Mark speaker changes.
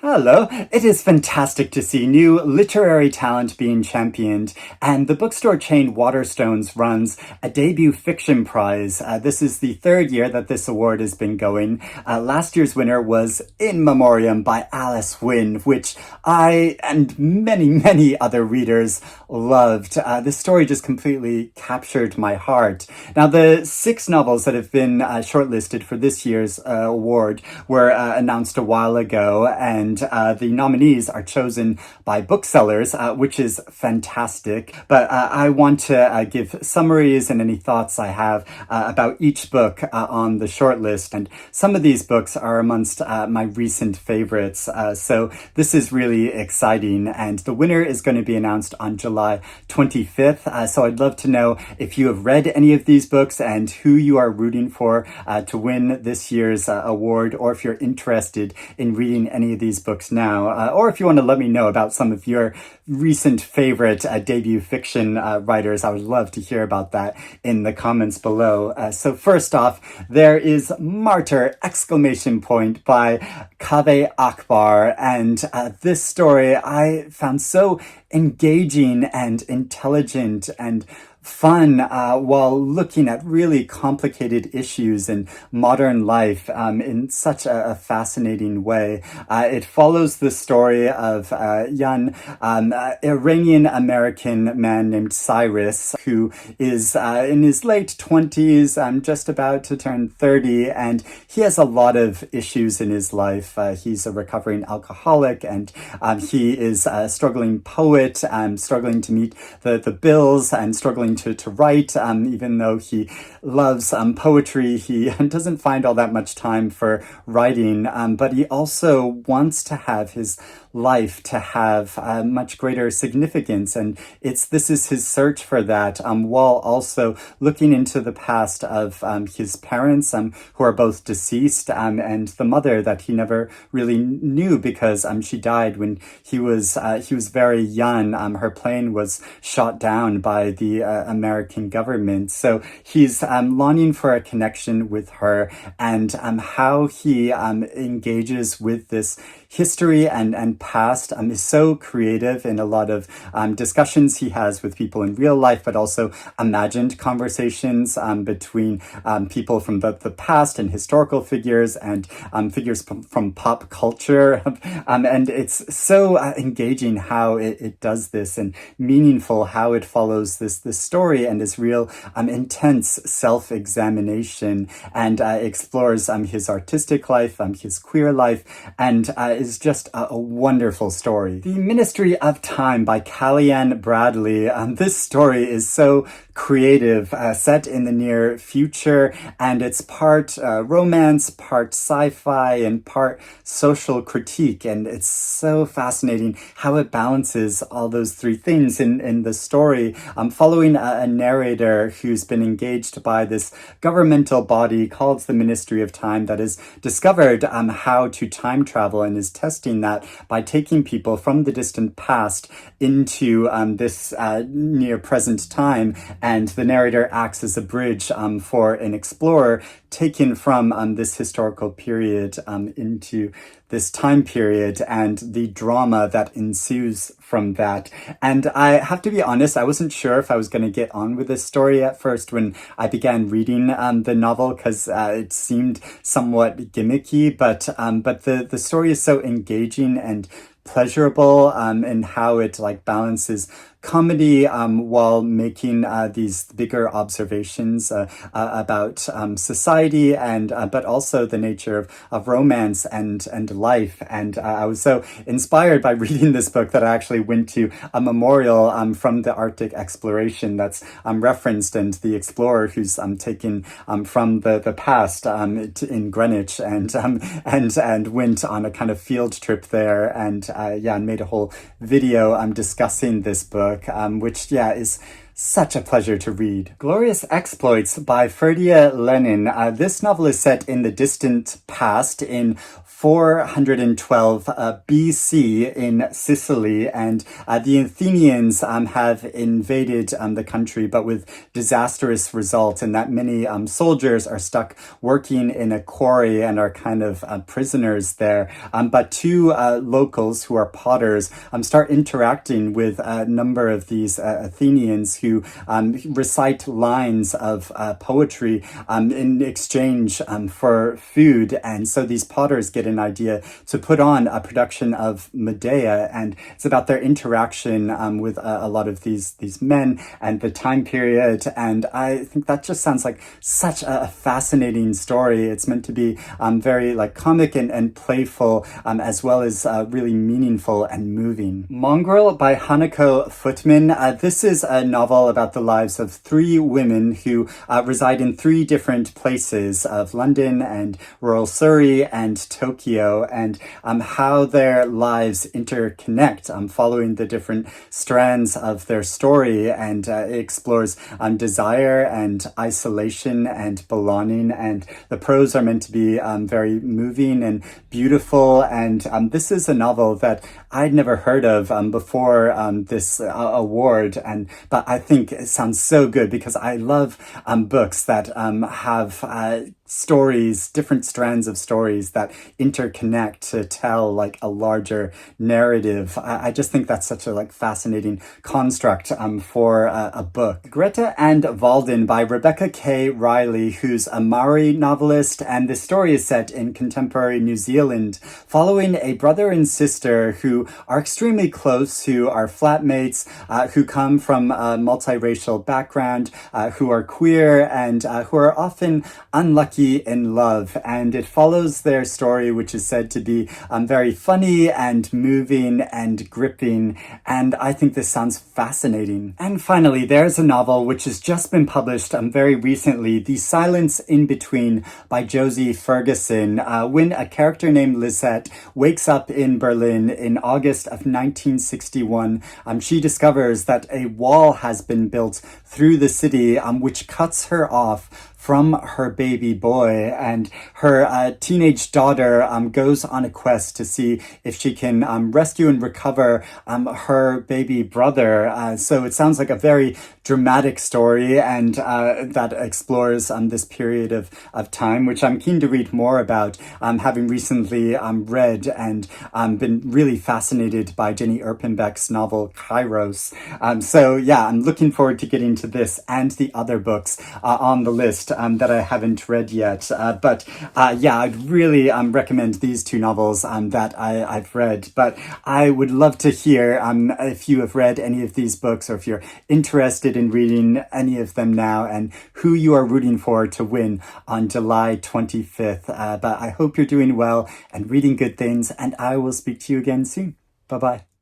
Speaker 1: Hello. It is fantastic to see new literary talent being championed, and the bookstore chain Waterstones runs a debut fiction prize. This is the third year that this award has been going. Last year's winner was In Memoriam by Alice Wynne, which I and many other readers loved. This story just completely captured my heart. Now, the 6 novels that have been shortlisted for this year's award were announced a while ago, and the nominees are chosen by booksellers, which is fantastic. But I want to give summaries and any thoughts I have about each book on the shortlist. And some of these books are amongst my recent favorites. So this is really exciting. And the winner is going to be announced on July 25th. So I'd love to know if you have read any of these books and who you are rooting for to win this year's award, or if you're interested in reading any of these books now, or if you want to let me know about some of your recent favorite debut fiction writers. I would love to hear about that in the comments below. So first off, there is Martyr! By Kaveh Akbar, and this story I found so engaging and intelligent and fun while looking at really complicated issues in modern life in such a fascinating way. It follows the story of a young Iranian-American man named Cyrus, who is in his late 20s, just about to turn 30, and he has a lot of issues in his life. He's a recovering alcoholic, and he is a struggling poet, struggling to meet the bills, and struggling to write, even though he loves poetry. He doesn't find all that much time for writing, but he also wants to have his life to have much greater significance, and this is his search for that, while also looking into the past of his parents, who are both deceased, and the mother that he never really knew because she died when he was very young. Her plane was shot down by the American government, so he's longing for a connection with her, and how he engages with this history and past is so creative in a lot of discussions he has with people in real life, but also imagined conversations between people from the past and historical figures and figures from pop culture. And it's so engaging how it does this, and meaningful how it follows this story and this real intense self-examination, and explores his artistic life, his queer life, and is just a wonderful story. The Ministry of Time by Kaliane Bradley. This story is so creative, set in the near future, and it's part romance, part sci-fi, and part social critique, and it's so fascinating how it balances all those three things in the story, following a narrator who's been engaged by this governmental body called the Ministry of Time that has discovered how to time travel, and is testing that by taking people from the distant past into this near present time, and the narrator acts as a bridge for an explorer taken from this historical period into this time period, and the drama that ensues from that. And I have to be honest, I wasn't sure if I was going to get on with this story at first when I began reading the novel, because it seemed somewhat gimmicky, but the story is so engaging and pleasurable in how it balances comedy while making these bigger observations about society, and but also the nature of romance and life. And I was so inspired by reading this book that I actually went to a memorial from the Arctic exploration that's referenced, and the explorer who's taken from the past in Greenwich, and went on a kind of field trip there, and made a whole video discussing this book, which is Such a pleasure to read. Glorious Exploits by Ferdia Lennon. This novel is set in the distant past in 412 BC in Sicily, and the Athenians have invaded the country, but with disastrous results, and that many soldiers are stuck working in a quarry and are kind of prisoners there. But two locals who are potters start interacting with a number of these Athenians who recite lines of poetry in exchange for food. And so these potters get an idea to put on a production of Medea, and it's about their interaction with a lot of these men and the time period. And I think that just sounds like such a fascinating story. It's meant to be very like comic and playful, as well as really meaningful and moving. Mongrel by Hanako Footman. This is a novel about the lives of three women who reside in three different places of London and rural Surrey and Tokyo, and how their lives interconnect, following the different strands of their story. And it explores desire and isolation and belonging, and the prose are meant to be very moving and beautiful. And this is a novel that I'd never heard of before this award, but I think it sounds so good because I love books that have stories, different strands of stories that interconnect to tell like a larger narrative. I just think that's such a fascinating construct for a book. Greta and Valdin by Rebecca K. Reilly, who's a Maori novelist, and the story is set in contemporary New Zealand, following a brother and sister who are extremely close, who are flatmates, who come from a multiracial background, who are queer, and who are often unlucky in love. And it follows their story, which is said to be very funny and moving and gripping. And I think this sounds fascinating. And finally, there's a novel which has just been published very recently, The Silence in Between by Josie Ferguson. When a character named Lisette wakes up in Berlin in August of 1961, she discovers that a wall has been built through the city, which cuts her off from her baby boy, and her teenage daughter goes on a quest to see if she can rescue and recover her baby brother. So it sounds like a very dramatic story, and that explores this period of time, which I'm keen to read more about, having recently read and been really fascinated by Jenny Erpenbeck's novel Kairos. So yeah, I'm looking forward to getting to this and the other books on the list that I haven't read yet. But I'd really recommend these two novels that I've read. But I would love to hear if you have read any of these books, or if you're interested in reading any of them now, and who you are rooting for to win on July 25th. But I hope you're doing well and reading good things, and I will speak to you again soon. Bye-bye.